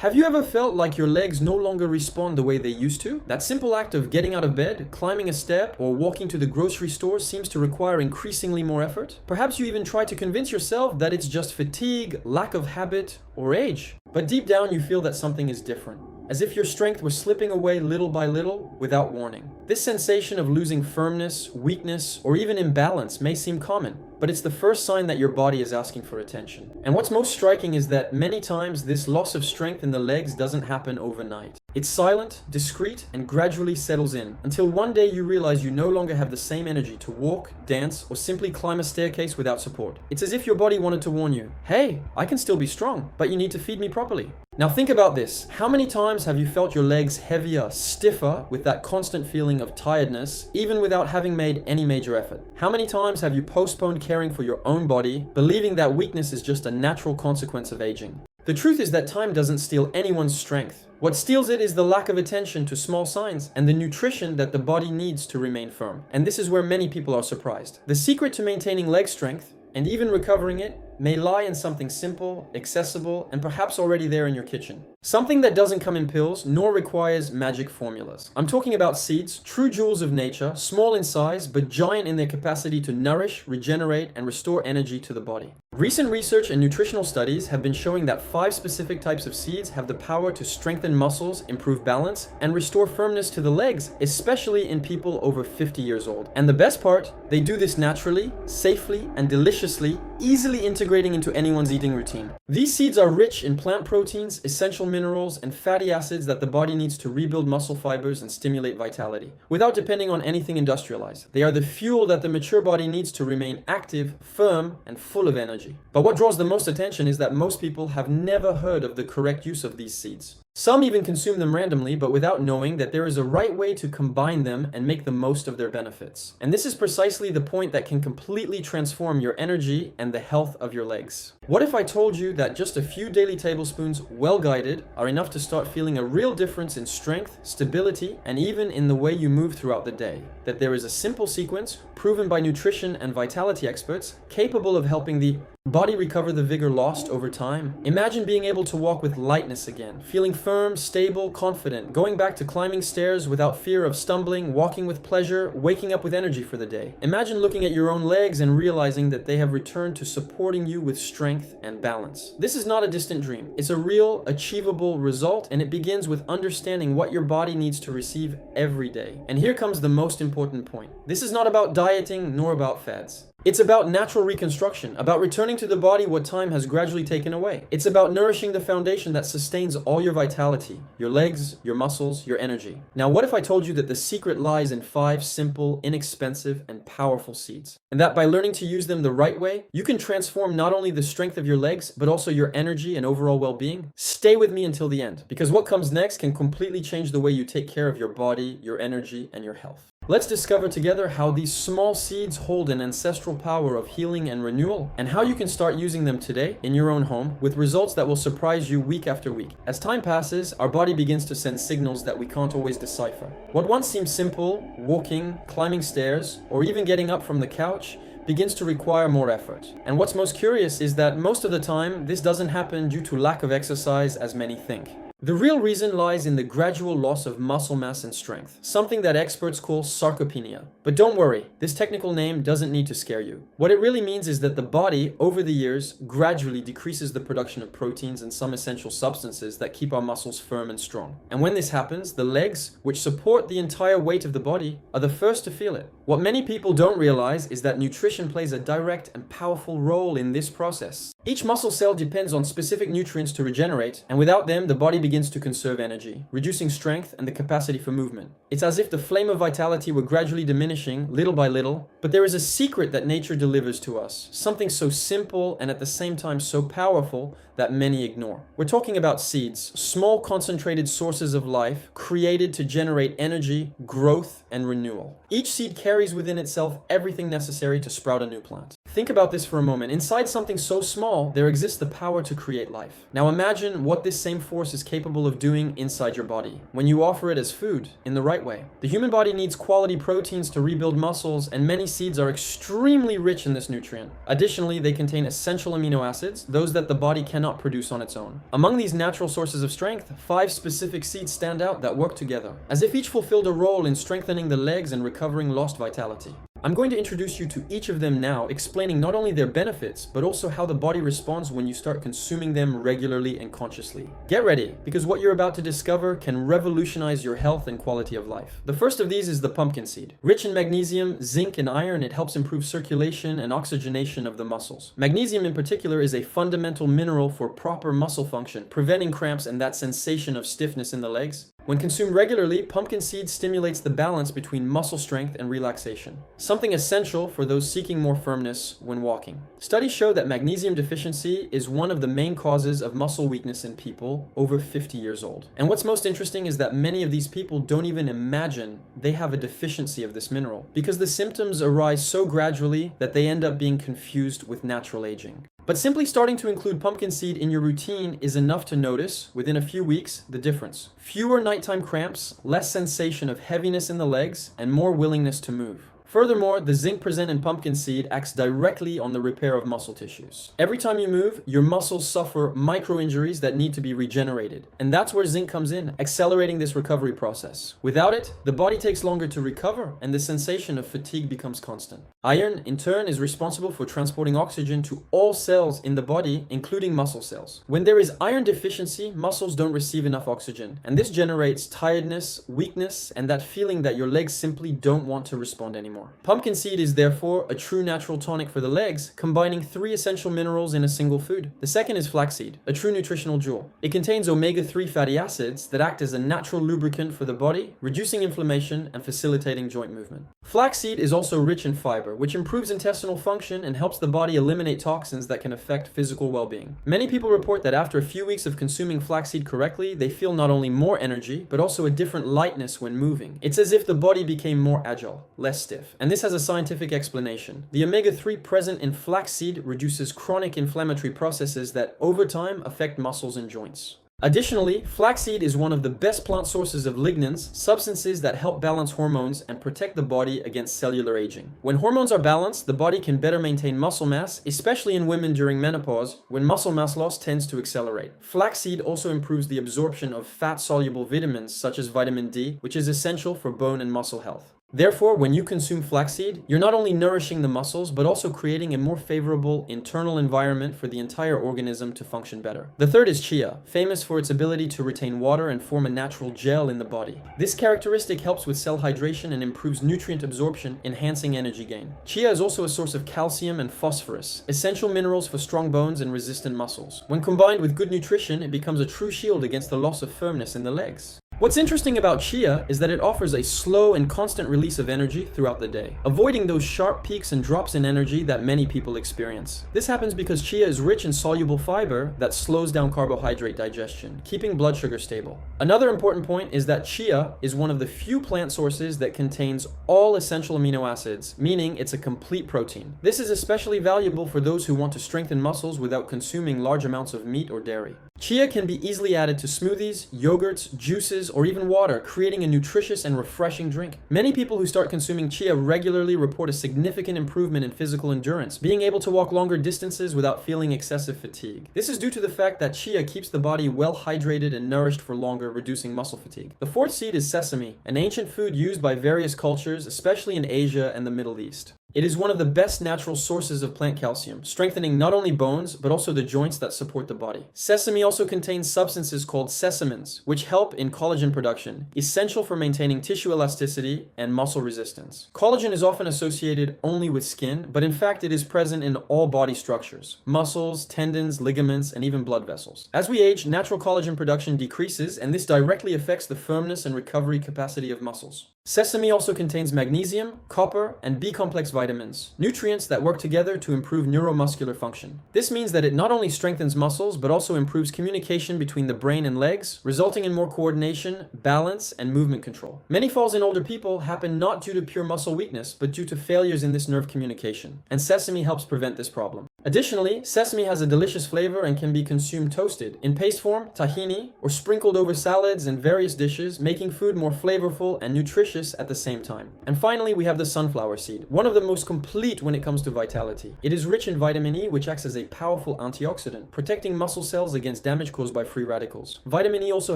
Have you ever felt like your legs no longer respond the way they used to? That simple act of getting out of bed, climbing a step, or walking to the grocery store seems to require increasingly more effort? Perhaps you even try to convince yourself that it's just fatigue, lack of habit, or age. But deep down you feel that something is different, as if your strength was slipping away little by little without warning. This sensation of losing firmness, weakness, or even imbalance may seem common, but it's the first sign that your body is asking for attention. And what's most striking is that many times this loss of strength in the legs doesn't happen overnight. It's silent, discreet, and gradually settles in, until one day you realize you no longer have the same energy to walk, dance, or simply climb a staircase without support. It's as if your body wanted to warn you, hey, I can still be strong, but you need to feed me properly. Now think about this. How many times have you felt your legs heavier, stiffer, with that constant feeling of tiredness, even without having made any major effort? How many times have you postponed caring for your own body, believing that weakness is just a natural consequence of aging? The truth is that time doesn't steal anyone's strength. What steals it is the lack of attention to small signs and the nutrition that the body needs to remain firm. And this is where many people are surprised. The secret to maintaining leg strength, and even recovering it, may lie in something simple, accessible, and perhaps already there in your kitchen. Something that doesn't come in pills, nor requires magic formulas. I'm talking about seeds, true jewels of nature, small in size, but giant in their capacity to nourish, regenerate, and restore energy to the body. Recent research and nutritional studies have been showing that 5 specific types of seeds have the power to strengthen muscles, improve balance, and restore firmness to the legs, especially in people over 50 years old. And the best part, they do this naturally, safely, and deliciously, easily integrating into anyone's eating routine. These seeds are rich in plant proteins, essential minerals, and fatty acids that the body needs to rebuild muscle fibers and stimulate vitality, without depending on anything industrialized. They are the fuel that the mature body needs to remain active, firm, and full of energy. But what draws the most attention is that most people have never heard of the correct use of these seeds. Some even consume them randomly, but without knowing that there is a right way to combine them and make the most of their benefits. And this is precisely the point that can completely transform your energy and the health of your legs. What if I told you that just a few daily tablespoons, well guided, are enough to start feeling a real difference in strength, stability, and even in the way you move throughout the day? That there is a simple sequence, proven by nutrition and vitality experts, capable of helping the body recover the vigor lost over time. Imagine being able to walk with lightness again, feeling firm, stable, confident, going back to climbing stairs without fear of stumbling, walking with pleasure, waking up with energy for the day. Imagine looking at your own legs and realizing that they have returned to supporting you with strength and balance. This is not a distant dream. It's a real, achievable result, and it begins with understanding what your body needs to receive every day. And here comes the most important point. This is not about dieting nor about fads. It's about natural reconstruction, about returning to the body what time has gradually taken away. It's about nourishing the foundation that sustains all your vitality, your legs, your muscles, your energy. Now, what if I told you that the secret lies in 5 simple, inexpensive, and powerful seeds? And that by learning to use them the right way, you can transform not only the strength of your legs, but also your energy and overall well-being? Stay with me until the end, because what comes next can completely change the way you take care of your body, your energy, and your health. Let's discover together how these small seeds hold an ancestral power of healing and renewal, and how you can start using them today in your own home with results that will surprise you week after week. As time passes, our body begins to send signals that we can't always decipher. What once seemed simple, walking, climbing stairs, or even getting up from the couch, begins to require more effort. And what's most curious is that most of the time, this doesn't happen due to lack of exercise as many think. The real reason lies in the gradual loss of muscle mass and strength, something that experts call sarcopenia. But don't worry, this technical name doesn't need to scare you. What it really means is that the body, over the years, gradually decreases the production of proteins and some essential substances that keep our muscles firm and strong. And when this happens, the legs, which support the entire weight of the body, are the first to feel it. What many people don't realize is that nutrition plays a direct and powerful role in this process. Each muscle cell depends on specific nutrients to regenerate, and without them, the body begins to conserve energy, reducing strength and the capacity for movement. It's as if the flame of vitality were gradually diminishing, little by little, but there is a secret that nature delivers to us, something so simple and at the same time so powerful that many ignore. We're talking about seeds, small concentrated sources of life created to generate energy, growth, and renewal. Each seed carries within itself everything necessary to sprout a new plant. Think about this for a moment. Inside something so small, there exists the power to create life. Now imagine what this same force is capable of doing inside your body when you offer it as food in the right way. The human body needs quality proteins to rebuild muscles, and many seeds are extremely rich in this nutrient. Additionally, they contain essential amino acids, those that the body cannot produce on its own. Among these natural sources of strength, 5 specific seeds stand out that work together, as if each fulfilled a role in strengthening the legs and recovering lost vitality. I'm going to introduce you to each of them now, explaining not only their benefits, but also how the body responds when you start consuming them regularly and consciously. Get ready, because what you're about to discover can revolutionize your health and quality of life. The first of these is the pumpkin seed. Rich in magnesium, zinc, and iron, it helps improve circulation and oxygenation of the muscles. Magnesium in particular is a fundamental mineral for proper muscle function, preventing cramps and that sensation of stiffness in the legs. When consumed regularly, pumpkin seed stimulates the balance between muscle strength and relaxation, something essential for those seeking more firmness when walking. Studies show that magnesium deficiency is one of the main causes of muscle weakness in people over 50 years old. And what's most interesting is that many of these people don't even imagine they have a deficiency of this mineral, because the symptoms arise so gradually that they end up being confused with natural aging. But simply starting to include pumpkin seed in your routine is enough to notice, within a few weeks, the difference. Fewer nighttime cramps, less sensation of heaviness in the legs, and more willingness to move. Furthermore, the zinc present in pumpkin seed acts directly on the repair of muscle tissues. Every time you move, your muscles suffer micro-injuries that need to be regenerated. And that's where zinc comes in, accelerating this recovery process. Without it, the body takes longer to recover, and the sensation of fatigue becomes constant. Iron, in turn, is responsible for transporting oxygen to all cells in the body, including muscle cells. When there is iron deficiency, muscles don't receive enough oxygen, and this generates tiredness, weakness, and that feeling that your legs simply don't want to respond anymore. Pumpkin seed is therefore a true natural tonic for the legs, combining 3 essential minerals in a single food. The second is flaxseed, a true nutritional jewel. It contains omega-3 fatty acids that act as a natural lubricant for the body, reducing inflammation and facilitating joint movement. Flaxseed is also rich in fiber, which improves intestinal function and helps the body eliminate toxins that can affect physical well-being. Many people report that after a few weeks of consuming flaxseed correctly, they feel not only more energy, but also a different lightness when moving. It's as if the body became more agile, less stiff. And this has a scientific explanation. The omega-3 present in flaxseed reduces chronic inflammatory processes that over time affect muscles and joints. Additionally, flaxseed is one of the best plant sources of lignans, substances that help balance hormones and protect the body against cellular aging. When hormones are balanced, the body can better maintain muscle mass, especially in women during menopause, when muscle mass loss tends to accelerate. Flaxseed also improves the absorption of fat-soluble vitamins such as vitamin D, which is essential for bone and muscle health. Therefore, when you consume flaxseed, you're not only nourishing the muscles, but also creating a more favorable internal environment for the entire organism to function better. The third is chia, famous for its ability to retain water and form a natural gel in the body. This characteristic helps with cell hydration and improves nutrient absorption, enhancing energy gain. Chia is also a source of calcium and phosphorus, essential minerals for strong bones and resistant muscles. When combined with good nutrition, it becomes a true shield against the loss of firmness in the legs. What's interesting about chia is that it offers a slow and constant release of energy throughout the day, avoiding those sharp peaks and drops in energy that many people experience. This happens because chia is rich in soluble fiber that slows down carbohydrate digestion, keeping blood sugar stable. Another important point is that chia is one of the few plant sources that contains all essential amino acids, meaning it's a complete protein. This is especially valuable for those who want to strengthen muscles without consuming large amounts of meat or dairy. Chia can be easily added to smoothies, yogurts, juices, or even water, creating a nutritious and refreshing drink. Many people who start consuming chia regularly report a significant improvement in physical endurance, being able to walk longer distances without feeling excessive fatigue. This is due to the fact that chia keeps the body well hydrated and nourished for longer, reducing muscle fatigue. The fourth seed is sesame, an ancient food used by various cultures, especially in Asia and the Middle East. It is one of the best natural sources of plant calcium, strengthening not only bones, but also the joints that support the body. Sesame also contains substances called sesamins, which help in collagen production, essential for maintaining tissue elasticity and muscle resistance. Collagen is often associated only with skin, but in fact it is present in all body structures: muscles, tendons, ligaments, and even blood vessels. As we age, natural collagen production decreases, and this directly affects the firmness and recovery capacity of muscles. Sesame also contains magnesium, copper, and B-complex vitamins, nutrients that work together to improve neuromuscular function. This means that it not only strengthens muscles, but also improves communication between the brain and legs, resulting in more coordination, balance, and movement control. Many falls in older people happen not due to pure muscle weakness, but due to failures in this nerve communication, and sesame helps prevent this problem. Additionally, sesame has a delicious flavor and can be consumed toasted, in paste form, tahini, or sprinkled over salads and various dishes, making food more flavorful and nutritious at the same time. And finally, we have the sunflower seed, one of the most complete when it comes to vitality. It is rich in vitamin E, which acts as a powerful antioxidant, protecting muscle cells against damage caused by free radicals. Vitamin E also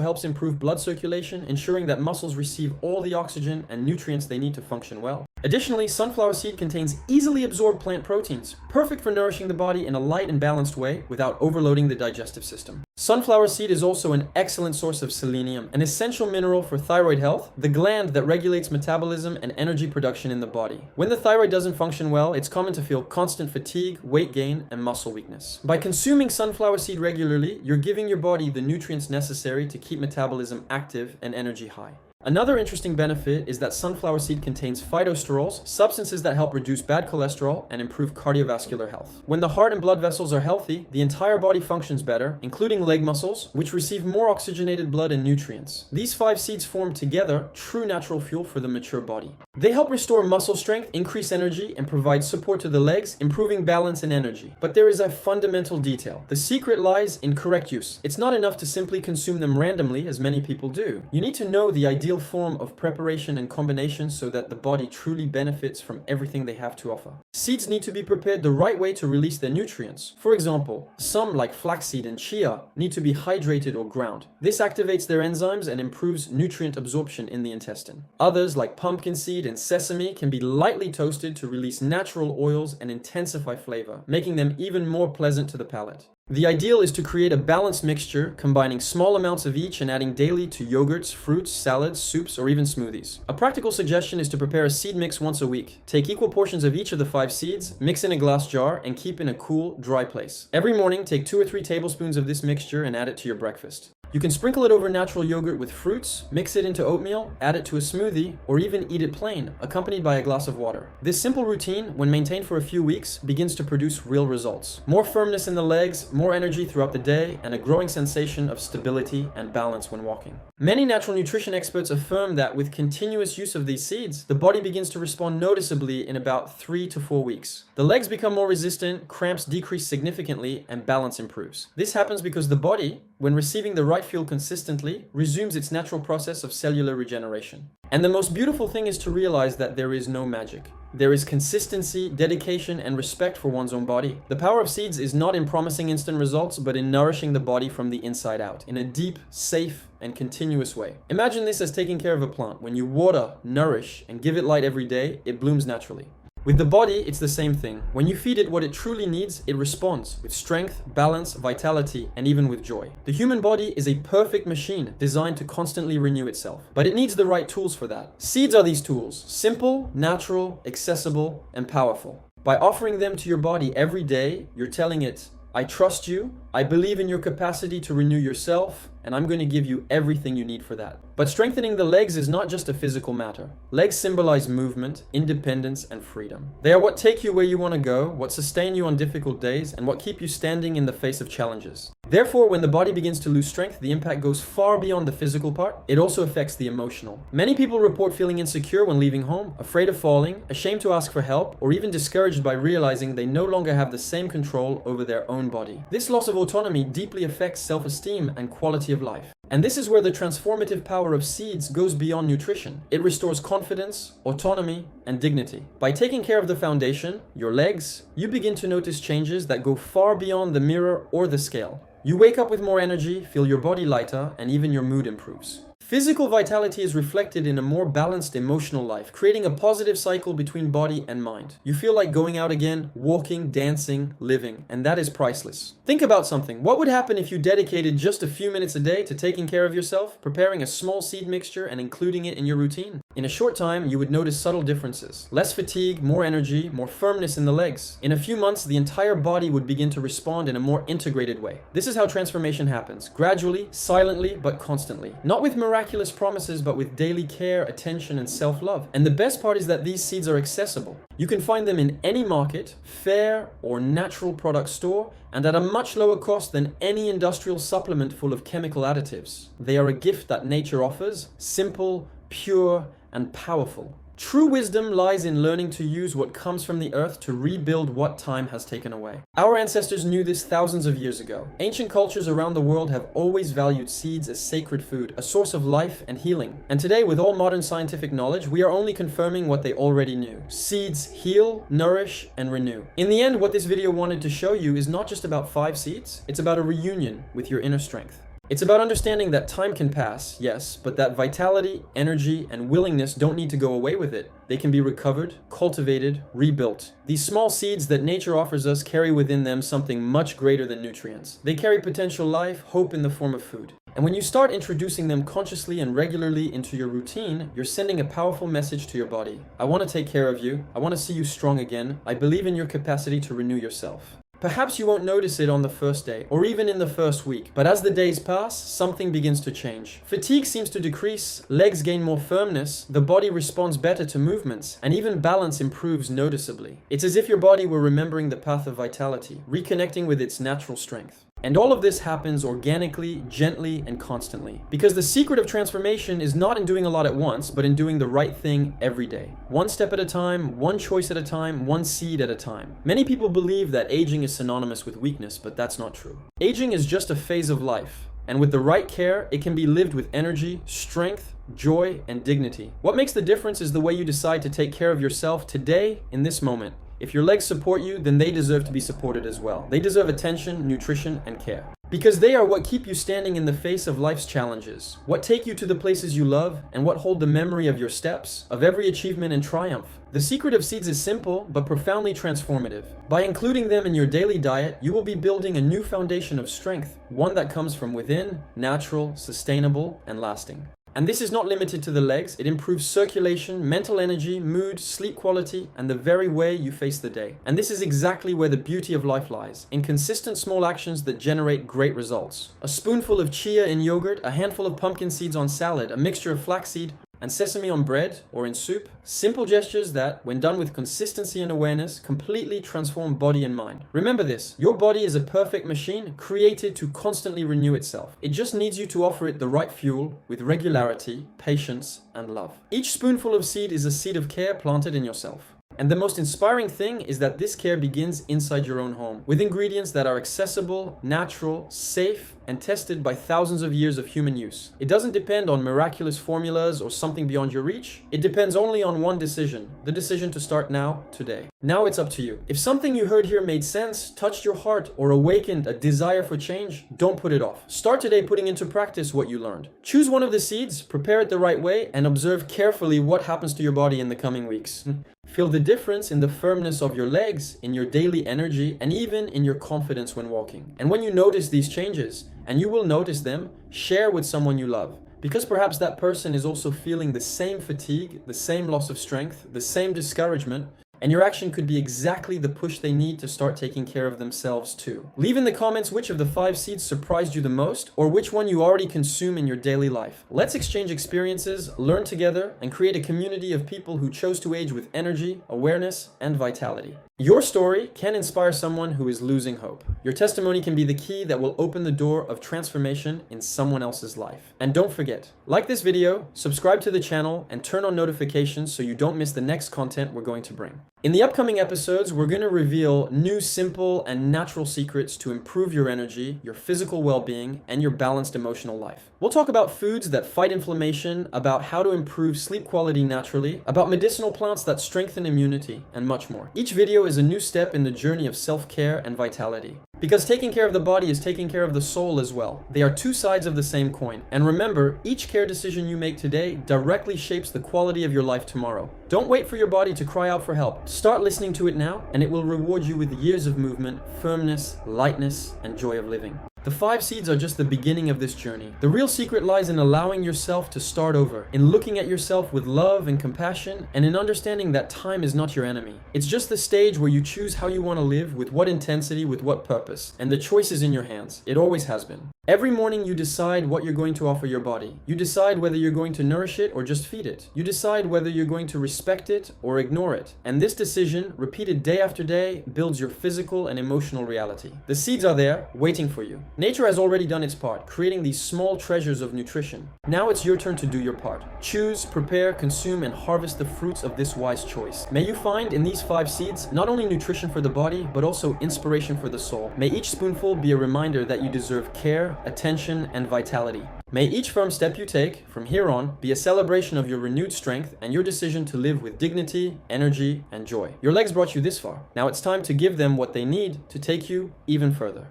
helps improve blood circulation, ensuring that muscles receive all the oxygen and nutrients they need to function well. Additionally, sunflower seed contains easily absorbed plant proteins, perfect for nourishing the body in a light and balanced way without overloading the digestive system. Sunflower seed is also an excellent source of selenium, an essential mineral for thyroid health, the gland that regulates metabolism and energy production in the body. When the thyroid doesn't function well, it's common to feel constant fatigue, weight gain, and muscle weakness. By consuming sunflower seed regularly, you're giving your body the nutrients necessary to keep metabolism active and energy high. Another interesting benefit is that sunflower seed contains phytosterols, substances that help reduce bad cholesterol and improve cardiovascular health. When the heart and blood vessels are healthy, the entire body functions better, including leg muscles, which receive more oxygenated blood and nutrients. These 5 seeds form together true natural fuel for the mature body. They help restore muscle strength, increase energy, and provide support to the legs, improving balance and energy. But there is a fundamental detail. The secret lies in correct use. It's not enough to simply consume them randomly, as many people do. You need to know the ideal form of preparation and combination so that the body truly benefits from everything they have to offer. Seeds need to be prepared the right way to release their nutrients. For example, some like flaxseed and chia need to be hydrated or ground. This activates their enzymes and improves nutrient absorption in the intestine. Others like pumpkin seed and sesame can be lightly toasted to release natural oils and intensify flavor, making them even more pleasant to the palate. The ideal is to create a balanced mixture, combining small amounts of each and adding daily to yogurts, fruits, salads, soups, or even smoothies. A practical suggestion is to prepare a seed mix once a week. Take equal portions of each of the 5 seeds, mix in a glass jar, and keep in a cool, dry place. Every morning, take 2 or 3 tablespoons of this mixture and add it to your breakfast. You can sprinkle it over natural yogurt with fruits, mix it into oatmeal, add it to a smoothie, or even eat it plain, accompanied by a glass of water. This simple routine, when maintained for a few weeks, begins to produce real results. More firmness in the legs, more energy throughout the day, and a growing sensation of stability and balance when walking. Many natural nutrition experts affirm that with continuous use of these seeds, the body begins to respond noticeably in about 3 to 4 weeks. The legs become more resistant, cramps decrease significantly, and balance improves. This happens because the body, when receiving the right fuel consistently, resumes its natural process of cellular regeneration. And the most beautiful thing is to realize that there is no magic. There is consistency, dedication, and respect for one's own body. The power of seeds is not in promising instant results, but in nourishing the body from the inside out, in a deep, safe, and continuous way. Imagine this as taking care of a plant. When you water, nourish, and give it light every day, it blooms naturally. With the body, it's the same thing. When you feed it what it truly needs, it responds with strength, balance, vitality, and even with joy. The human body is a perfect machine designed to constantly renew itself, but it needs the right tools for that. Seeds are these tools: simple, natural, accessible, and powerful. By offering them to your body every day, you're telling it, I trust you, I believe in your capacity to renew yourself, and I'm going to give you everything you need for that. But strengthening the legs is not just a physical matter. Legs symbolize movement, independence, and freedom. They are what take you where you want to go, what sustain you on difficult days, and what keep you standing in the face of challenges. Therefore, when the body begins to lose strength, the impact goes far beyond the physical part. It also affects the emotional. Many people report feeling insecure when leaving home, afraid of falling, ashamed to ask for help, or even discouraged by realizing they no longer have the same control over their own body. This loss of autonomy deeply affects self-esteem and quality of life. And this is where the transformative power of seeds goes beyond nutrition. It restores confidence, autonomy, and dignity. By taking care of the foundation, your legs, you begin to notice changes that go far beyond the mirror or the scale. You wake up with more energy, feel your body lighter, and even your mood improves. Physical vitality is reflected in a more balanced emotional life, creating a positive cycle between body and mind. You feel like going out again, walking, dancing, living, and that is priceless. Think about something. What would happen if you dedicated just a few minutes a day to taking care of yourself, preparing a small seed mixture and including it in your routine? In a short time, you would notice subtle differences. Less fatigue, more energy, more firmness in the legs. In a few months, the entire body would begin to respond in a more integrated way. This is how transformation happens. Gradually, silently, but constantly. Not with miraculous promises, but with daily care, attention, and self-love. And the best part is that these seeds are accessible. You can find them in any market, fair, or natural product store, and at a much lower cost than any industrial supplement full of chemical additives. They are a gift that nature offers, simple, pure, and powerful. True wisdom lies in learning to use what comes from the earth to rebuild what time has taken away. Our ancestors knew this thousands of years ago. Ancient cultures around the world have always valued seeds as sacred food, a source of life and healing. And today, with all modern scientific knowledge, we are only confirming what they already knew. Seeds heal, nourish, and renew. In the end, what this video wanted to show you is not just about 5 seeds, it's about a reunion with your inner strength. It's about understanding that time can pass, yes, but that vitality, energy, and willingness don't need to go away with it. They can be recovered, cultivated, rebuilt. These small seeds that nature offers us carry within them something much greater than nutrients. They carry potential life, hope in the form of food. And when you start introducing them consciously and regularly into your routine, you're sending a powerful message to your body. I want to take care of you. I want to see you strong again. I believe in your capacity to renew yourself. Perhaps you won't notice it on the first day, or even in the first week, but as the days pass, something begins to change. Fatigue seems to decrease, legs gain more firmness, the body responds better to movements, and even balance improves noticeably. It's as if your body were remembering the path of vitality, reconnecting with its natural strength. And all of this happens organically, gently, and constantly. Because the secret of transformation is not in doing a lot at once, but in doing the right thing every day. One step at a time, one choice at a time, one seed at a time. Many people believe that aging is synonymous with weakness, but that's not true. Aging is just a phase of life. And with the right care, it can be lived with energy, strength, joy, and dignity. What makes the difference is the way you decide to take care of yourself today, in this moment. If your legs support you, then they deserve to be supported as well. They deserve attention, nutrition, and care. Because they are what keep you standing in the face of life's challenges, what take you to the places you love, and what hold the memory of your steps, of every achievement and triumph. The secret of seeds is simple, but profoundly transformative. By including them in your daily diet, you will be building a new foundation of strength, one that comes from within, natural, sustainable, and lasting. And this is not limited to the legs. It improves circulation, mental energy, mood, sleep quality, and the very way you face the day. And this is exactly where the beauty of life lies, in consistent small actions that generate great results. A spoonful of chia in yogurt, a handful of pumpkin seeds on salad, a mixture of flaxseed and sesame on bread or in soup. Simple gestures that, when done with consistency and awareness, completely transform body and mind. Remember this, your body is a perfect machine created to constantly renew itself. It just needs you to offer it the right fuel with regularity, patience, and love. Each spoonful of seed is a seed of care planted in yourself. And the most inspiring thing is that this care begins inside your own home, with ingredients that are accessible, natural, safe, and tested by thousands of years of human use. It doesn't depend on miraculous formulas or something beyond your reach. It depends only on one decision, the decision to start now, today. Now it's up to you. If something you heard here made sense, touched your heart, or awakened a desire for change, don't put it off. Start today putting into practice what you learned. Choose one of the seeds, prepare it the right way, and observe carefully what happens to your body in the coming weeks. Feel the difference in the firmness of your legs, in your daily energy, and even in your confidence when walking. And when you notice these changes, and you will notice them, share with someone you love. Because perhaps that person is also feeling the same fatigue, the same loss of strength, the same discouragement, and your action could be exactly the push they need to start taking care of themselves too. Leave in the comments which of the 5 seeds surprised you the most, or which one you already consume in your daily life. Let's exchange experiences, learn together, and create a community of people who chose to age with energy, awareness, and vitality. Your story can inspire someone who is losing hope. Your testimony can be the key that will open the door of transformation in someone else's life. And don't forget, like this video, subscribe to the channel, and turn on notifications so you don't miss the next content we're going to bring. In the upcoming episodes, we're going to reveal new, simple, and natural secrets to improve your energy, your physical well-being, and your balanced emotional life. We'll talk about foods that fight inflammation, about how to improve sleep quality naturally, about medicinal plants that strengthen immunity, and much more. Each video is a new step in the journey of self-care and vitality. Because taking care of the body is taking care of the soul as well. They are two sides of the same coin. And remember, each care decision you make today directly shapes the quality of your life tomorrow. Don't wait for your body to cry out for help. Start listening to it now, and it will reward you with years of movement, firmness, lightness, and joy of living. The 5 seeds are just the beginning of this journey. The real secret lies in allowing yourself to start over, in looking at yourself with love and compassion, and in understanding that time is not your enemy. It's just the stage where you choose how you want to live, with what intensity, with what purpose, and the choice is in your hands. It always has been. Every morning you decide what you're going to offer your body. You decide whether you're going to nourish it or just feed it. You decide whether you're going to respect it or ignore it. And this decision, repeated day after day, builds your physical and emotional reality. The seeds are there, waiting for you. Nature has already done its part, creating these small treasures of nutrition. Now it's your turn to do your part. Choose, prepare, consume, and harvest the fruits of this wise choice. May you find in these 5 seeds not only nutrition for the body, but also inspiration for the soul. May each spoonful be a reminder that you deserve care, attention, and vitality. May each firm step you take, from here on, be a celebration of your renewed strength and your decision to live with dignity, energy, and joy. Your legs brought you this far. Now it's time to give them what they need to take you even further.